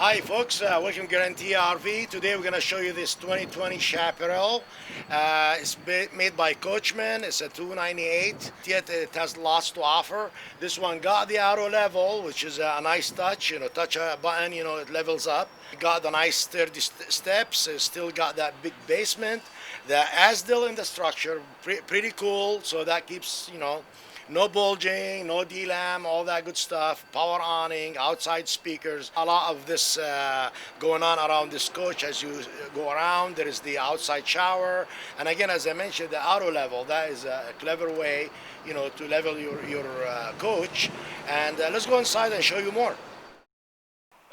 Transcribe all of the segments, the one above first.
Hi folks, welcome to Guaranty RV. Today we're going to show you this 2020 Chaparral. It's made by Coachmen. It's a 298, yet it has lots to offer. This one got the auto level, which is a nice touch. Touch a button, it levels up. Got the nice sturdy steps. It's still got that big basement. The asdil in the structure, pretty cool. So that keeps, no bulging, no D-lam, all that good stuff. Power awning, outside speakers. A lot of this going on around this coach as you go around. There is the outside shower. And again, as I mentioned, the auto level, that is a clever way, to level your coach. And let's go inside and show you more.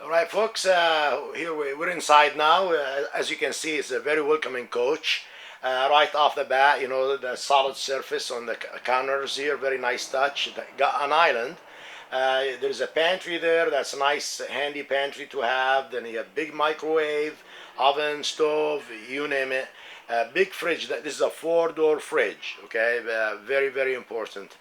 All right, folks, here we're inside now. As you can see, it's a very welcoming coach. Right off the bat, the solid surface on the counters here, very nice touch. Got an island. There's a pantry there. That's a nice, handy pantry to have. Then you have big microwave, oven, stove, you name it. Big fridge. This is a 4-door fridge. Okay, very, very important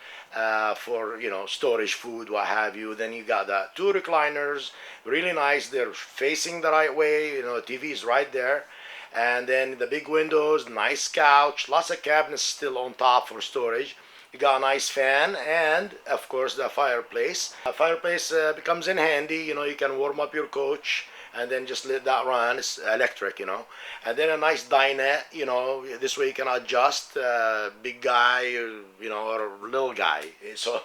for storage, food, what have you. Then you got the 2 recliners, really nice. They're facing the right way. TV is right there. And then the big windows, nice couch, lots of cabinets still on top for storage. You got a nice fan and, of course, the fireplace. The fireplace becomes in handy. You can warm up your coach and then just let that run. It's electric, And then a nice dinette, this way you can adjust big guy, or little guy. So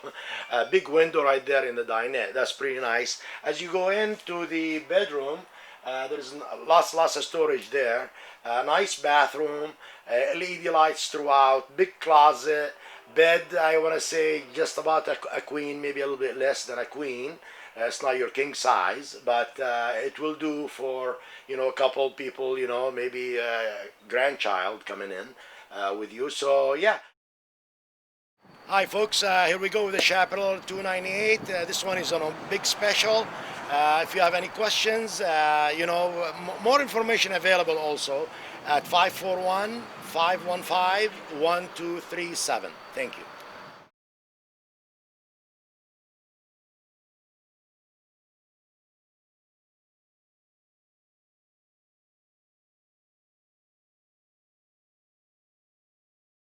a big window right there in the dinette. That's pretty nice. As you go into the bedroom, there's lots of storage there. Nice bathroom, LED lights throughout, big closet, bed. I want to say just about a queen, maybe a little bit less than a queen. It's not your king size, but it will do for a couple people, maybe a grandchild coming in with you. So yeah. Hi folks, here we go with the Chaparral 298. This one is on a big special. If you have any questions, more information available also at 541-515-1237. Thank you.